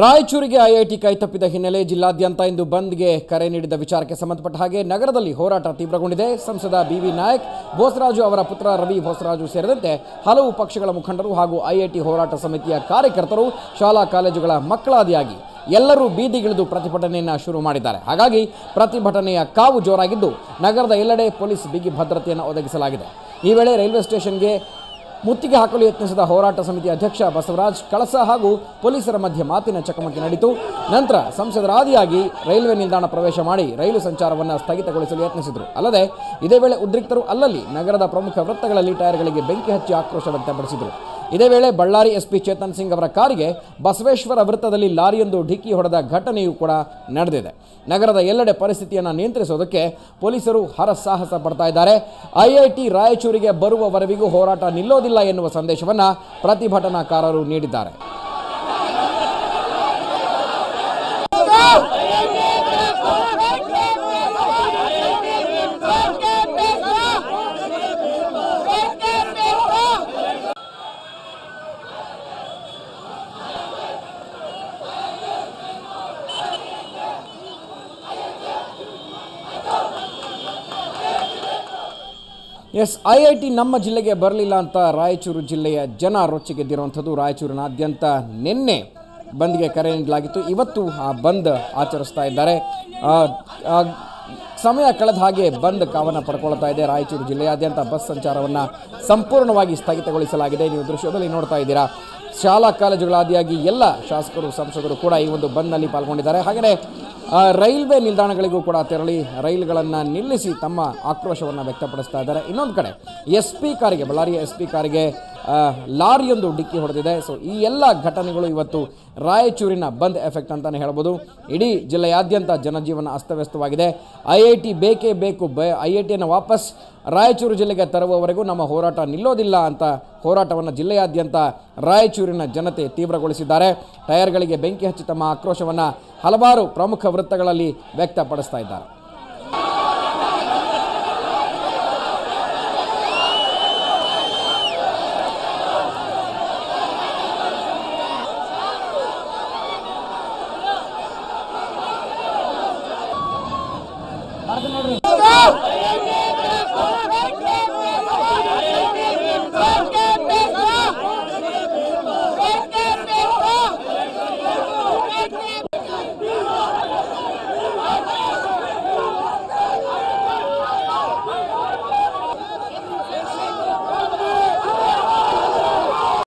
ರಾಯಚೂರಿಗೆ IIT ಕೈತಪ್ಪಿದ ಹಿನ್ನೆಲೆ ಜಿಲ್ಲಾದ್ಯಂತ ಇಂದು ಬಂದ್ಗೆ ಕರೆ ನೀಡಿದ ವಿಚಾರಕ್ಕೆ ಸಂಬಂಧಪಟ್ಟ ಹಾಗೆ ನಗರದಲ್ಲಿ ಹೋರಾಟ ತೀವ್ರಗೊಂಡಿದೆ. ಸಂಸದ ಬಿವಿ ನಾಯಕ್, ಬೋಸರಾಜು ಅವರ ಪುತ್ರ ರವಿ ಬೋಸರಾಜು ಸೇರಿದಂತೆ ಹಲವು ಪಕ್ಷಗಳ ಮುಖಂಡರು ಹಾಗೂ ಐಐಟಿ ಹೋರಾಟ ಸಮಿತಿಯ ಕಾರ್ಯಕರ್ತರು ಶಾಲಾ ಕಾಲೇಜುಗಳ ಮಕ್ಕಳಾದಿಯಾಗಿ ಎಲ್ಲರೂ ಬೀದಿಗಿಳಿದು ಪ್ರತಿಭಟನೆಯನ್ನು ಶುರು ಮಾಡಿದ್ದಾರೆ. ಹಾಗಾಗಿ ಪ್ರತಿಭಟನೆಯ ಕಾವು ಜೋರಾಗಿದ್ದು ನಗರದ ಎಲ್ಲೆಡೆ ಪೊಲೀಸ್ ಬಿಗಿ ಭದ್ರತೆಯನ್ನು ಒದಗಿಸಲಾಗಿದೆ. ಈ ವೇಳೆ ರೈಲ್ವೆ ಸ್ಟೇಷನ್ಗೆ ಮುತ್ತಿಗೆ ಹಾಕಲು ಯತ್ನಿಸಿದ ಹೋರಾಟ ಸಮಿತಿ ಅಧ್ಯಕ್ಷ ಬಸವರಾಜ್ ಕಳಸ ಹಾಗೂ ಪೊಲೀಸರ ಮಧ್ಯೆ ಮಾತಿನ ಚಕಮಕಿ ನಡೆಯಿತು. ನಂತರ ಸಂಸದರ ಆದಿಯಾಗಿ ರೈಲ್ವೆ ನಿಲ್ದಾಣ ಪ್ರವೇಶ ಮಾಡಿ ರೈಲು ಸಂಚಾರವನ್ನು ಸ್ಥಗಿತಗೊಳಿಸಲು ಯತ್ನಿಸಿದರು. ಅಲ್ಲದೆ ಇದೇ ವೇಳೆ ಉದ್ರಿಕ್ತರು ಅಲ್ಲಲ್ಲಿ ನಗರದ ಪ್ರಮುಖ ವೃತ್ತಗಳಲ್ಲಿ ಟೈರ್ಗಳಿಗೆ ಬೆಂಕಿ ಹಚ್ಚಿ ಆಕ್ರೋಶ ವ್ಯಕ್ತಪಡಿಸಿದರು. ಇದೇ ವೇಳೆ ಬಳ್ಳಾರಿ ಎಸ್ಪಿ ಚೇತನ್ ಸಿಂಗ್ ಅವರ ಕಾರಿಗೆ ಬಸವೇಶ್ವರ ವೃತ್ತದಲ್ಲಿ ಲಾರಿಯೊಂದು ಡಿಕ್ಕಿ ಹೊಡೆದ ಘಟನೆಯೂ ಕೂಡ ನಡೆದಿದೆ. ನಗರದ ಎಲ್ಲೆಡೆ ಪರಿಸ್ಥಿತಿಯನ್ನು ನಿಯಂತ್ರಿಸೋದಕ್ಕೆ ಪೊಲೀಸರು ಹರಸಾಹಸ ಪಡ್ತಾ ಇದ್ದಾರೆ. ಐಐಟಿ ರಾಯಚೂರಿಗೆ ಬರುವವರೆವಿಗೂ ಹೋರಾಟ ನಿಲ್ಲೋದಿಲ್ಲ ಎನ್ನುವ ಸಂದೇಶವನ್ನು ಪ್ರತಿಭಟನಾಕಾರರು ನೀಡಿದ್ದಾರೆ. ಐಐಟಿ ನಮ್ಮ ಜಿಲ್ಲೆಗೆ ಬರಲಿಲ್ಲ ಅಂತ ರಾಯಚೂರು ಜಿಲ್ಲೆಯ ಜನ ರೊಚ್ಚಿಗೆದ್ದಿರುವಂಥದ್ದು. ರಾಯಚೂರಿನಾದ್ಯಂತ ನಿನ್ನೆ ಬಂದ್ಗೆ ಕರೆ ನೀಡಲಾಗಿತ್ತು. ಇವತ್ತು ಆ ಬಂದ್ ಆಚರಿಸ್ತಾ ಇದ್ದಾರೆ. ಸಮಯ ಕಳೆದ ಹಾಗೆ ಬಂದ್ ಕಾವನ್ನು ಪಡ್ಕೊಳ್ತಾ ಇದೆ. ರಾಯಚೂರು ಜಿಲ್ಲೆಯಾದ್ಯಂತ ಬಸ್ ಸಂಚಾರವನ್ನು ಸಂಪೂರ್ಣವಾಗಿ ಸ್ಥಗಿತಗೊಳಿಸಲಾಗಿದೆ. ನೀವು ದೃಶ್ಯದಲ್ಲಿ ನೋಡ್ತಾ ಇದ್ದೀರಾ. ಶಾಲಾ ಕಾಲೇಜುಗಳಾದಿಯಾಗಿ ಎಲ್ಲ ಶಾಸಕರು ಸಂಸದರು ಕೂಡ ಈ ಒಂದು ಬಂದ್ನಲ್ಲಿ ಪಾಲ್ಗೊಂಡಿದ್ದಾರೆ. ಹಾಗೆಯೇ ರೈಲ್ವೆ ನಿಲ್ದಾಣಗಳಿಗೂ ಕೂಡ ತೆರಳಿ ರೈಲುಗಳನ್ನು ನಿಲ್ಲಿಸಿ ತಮ್ಮ ಆಕ್ರೋಶವನ್ನು ವ್ಯಕ್ತಪಡಿಸ್ತಾ ಇದ್ದಾರೆ. ಇನ್ನೊಂದು ಕಡೆ ಎಸ್ಪಿ ಕಾರಿಗೆ, ಬಳ್ಳಾರಿಯ ಎಸ್ಪಿ ಕಾರಿಗೆ ಲಾರಿಯೊಂದು ಡಿಕ್ಕಿ ಹೊಡೆದಿದೆ. ಸೊ ಈ ಎಲ್ಲ ಘಟನೆಗಳು ಇವತ್ತು ರಾಯಚೂರಿನ ಬಂದ್ ಎಫೆಕ್ಟ್ ಅಂತಲೇ ಹೇಳ್ಬೋದು. ಇಡೀ ಜಿಲ್ಲೆಯಾದ್ಯಂತ ಜನಜೀವನ ಅಸ್ತವ್ಯಸ್ತವಾಗಿದೆ. ಐಐಟಿ ಬೇಕೇ ಬೇಕು, ಐಐಟಿಯನ್ನು ವಾಪಸ್ ರಾಯಚೂರು ಜಿಲ್ಲೆಗೆ ತರುವವರೆಗೂ ನಮ್ಮ ಹೋರಾಟ ನಿಲ್ಲೋದಿಲ್ಲ ಅಂತ ಹೋರಾಟವನ್ನು ಜಿಲ್ಲೆಯಾದ್ಯಂತ ರಾಯಚೂರಿನ ಜನತೆ ತೀವ್ರಗೊಳಿಸಿದ್ದಾರೆ. ಟೈರ್ಗಳಿಗೆ ಬೆಂಕಿ ಹಚ್ಚಿ ತಮ್ಮ ಆಕ್ರೋಶವನ್ನು ಹಲವಾರು ಪ್ರಮುಖ ವೃತ್ತಗಳಲ್ಲಿ ವ್ಯಕ್ತಪಡಿಸ್ತಾ ಇದ್ದಾರೆ.